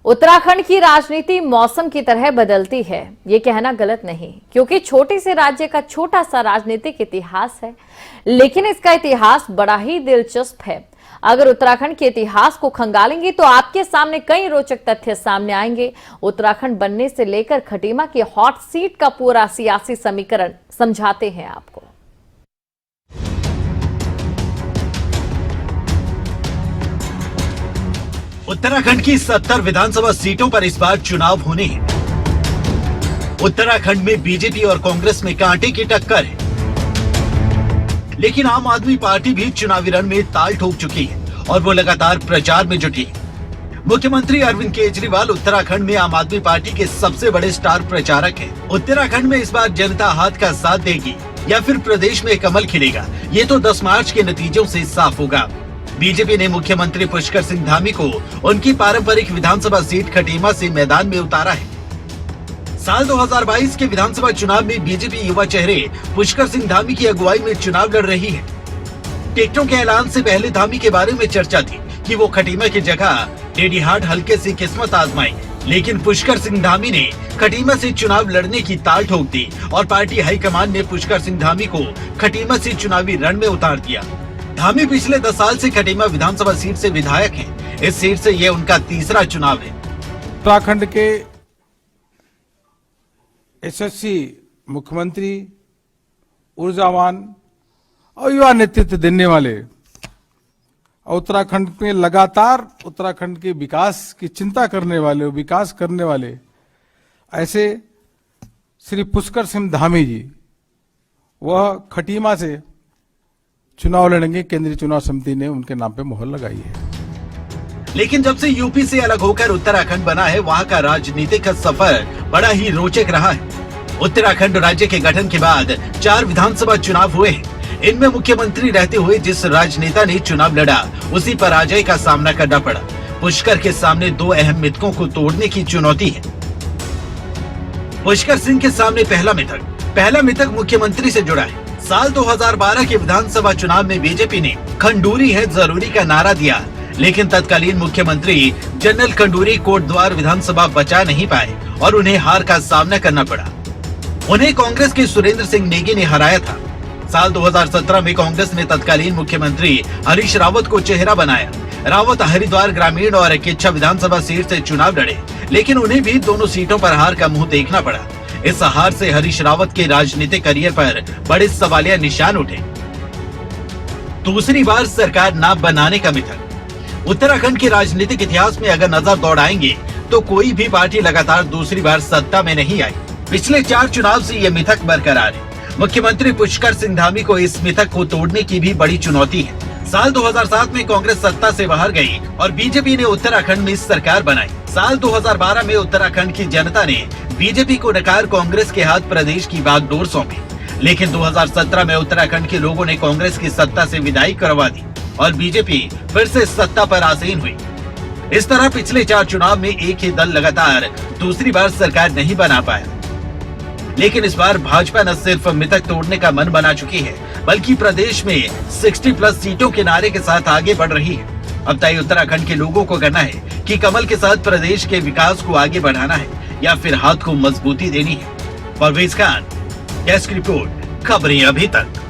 उत्तराखंड की राजनीति मौसम की तरह बदलती है, ये कहना गलत नहीं, क्योंकि छोटे से राज्य का छोटा सा राजनीतिक इतिहास है, लेकिन इसका इतिहास बड़ा ही दिलचस्प है। अगर उत्तराखंड के इतिहास को खंगालेंगे तो आपके सामने कई रोचक तथ्य सामने आएंगे। उत्तराखंड बनने से लेकर खटीमा की हॉट सीट का पूरा सियासी समीकरण समझाते हैं आपको। उत्तराखंड की 70 विधानसभा सीटों पर इस बार चुनाव होने हैं। उत्तराखंड में बीजेपी और कांग्रेस में कांटे की टक्कर है, लेकिन आम आदमी पार्टी भी चुनावी रण में ताल ठोक चुकी है और वो लगातार प्रचार में जुटी है। मुख्यमंत्री अरविंद केजरीवाल उत्तराखंड में आम आदमी पार्टी के सबसे बड़े स्टार प्रचारक हैं। उत्तराखंड में इस बार जनता हाथ का साथ देगी या फिर प्रदेश में कमल खिलेगा, ये तो 10 मार्च के नतीजों से साफ होगा। बीजेपी ने मुख्यमंत्री पुष्कर सिंह धामी को उनकी पारंपरिक विधानसभा सीट खटीमा से मैदान में उतारा है। साल 2022 के विधानसभा चुनाव में बीजेपी युवा चेहरे पुष्कर सिंह धामी की अगुवाई में चुनाव लड़ रही है। टिकटों के ऐलान से पहले धामी के बारे में चर्चा थी कि वो खटीमा की जगह डेडीहाट हल्के से किस्मत आजमाएंगे, लेकिन पुष्कर सिंह धामी ने खटीमा से चुनाव लड़ने की ताल ठोक दी और पार्टी हाईकमान ने पुष्कर सिंह धामी को खटीमा से चुनावी रण में उतार दिया। धामी पिछले 10 साल से खटीमा विधानसभा सीट से विधायक हैं। इस सीट से ये उनका तीसरा चुनाव है। उत्तराखंड के यशस्वी मुख्यमंत्री, ऊर्जावान और युवा नेतृत्व देने वाले, उत्तराखंड में लगातार उत्तराखंड के विकास की चिंता करने वाले, विकास करने वाले ऐसे श्री पुष्कर सिंह धामी जी, वह खटीमा से चुनाव लड़ेंगे। केंद्रीय चुनाव समिति ने उनके नाम पे मोहर लगाई है। लेकिन जब से यूपी से अलग होकर उत्तराखंड बना है, वहाँ का राजनीतिक सफर बड़ा ही रोचक रहा है। उत्तराखंड राज्य के गठन के बाद 4 विधानसभा चुनाव हुए हैं। इनमें मुख्यमंत्री रहते हुए जिस राजनेता ने चुनाव लड़ा, उसी पराजय का सामना करना पड़ा। पुष्कर के सामने 2 अहम मिथकों को तोड़ने की चुनौती है। पुष्कर सिंह के सामने पहला मिथक मुख्यमंत्री से जुड़ा है। साल 2012 के विधानसभा चुनाव में बीजेपी ने खंडूरी है जरूरी का नारा दिया, लेकिन तत्कालीन मुख्यमंत्री जनरल खंडूरी कोटद्वार विधानसभा बचा नहीं पाए और उन्हें हार का सामना करना पड़ा। उन्हें कांग्रेस के सुरेंद्र सिंह नेगी ने हराया था। साल 2017 में कांग्रेस ने तत्कालीन मुख्यमंत्री हरीश रावत को चेहरा बनाया। रावत हरिद्वार ग्रामीण और किच्छा विधानसभा सीट से चुनाव लड़े, लेकिन उन्हें भी दोनों सीटों पर हार का मुंह देखना पड़ा। इस हार से हरीश रावत के राजनीतिक करियर पर बड़े सवालिया निशान उठे। दूसरी बार सरकार न बनाने का मिथक। उत्तराखंड के राजनीतिक इतिहास में अगर नजर दौड़ाएंगे तो कोई भी पार्टी लगातार दूसरी बार सत्ता में नहीं आई। पिछले 4 चुनाव से ये मिथक बरकरार है। मुख्यमंत्री पुष्कर सिंह धामी को इस मिथक को तोड़ने की भी बड़ी चुनौती है। साल 2007 में कांग्रेस सत्ता से बाहर गई और बीजेपी ने उत्तराखंड में सरकार बनाई। साल 2012 में उत्तराखंड की जनता ने बीजेपी को नकार कांग्रेस के हाथ प्रदेश की बागडोर सौंपी, लेकिन 2017 में उत्तराखंड के लोगों ने कांग्रेस की सत्ता से विदाई करवा दी और बीजेपी फिर से सत्ता पर आसीन हुई। इस तरह पिछले 4 चुनाव में एक ही दल लगातार दूसरी बार सरकार नहीं बना पाया। लेकिन इस बार भाजपा न सिर्फ मिथक तोड़ने का मन बना चुकी है, बल्कि प्रदेश में 60+ सीटों के नारे के साथ आगे बढ़ रही है। अब तय उत्तराखंड के लोगों को करना है कि कमल के साथ प्रदेश के विकास को आगे बढ़ाना है या फिर हाथ को मजबूती देनी है। परवेज खान, डेस्क रिपोर्ट, खबरें अभी तक।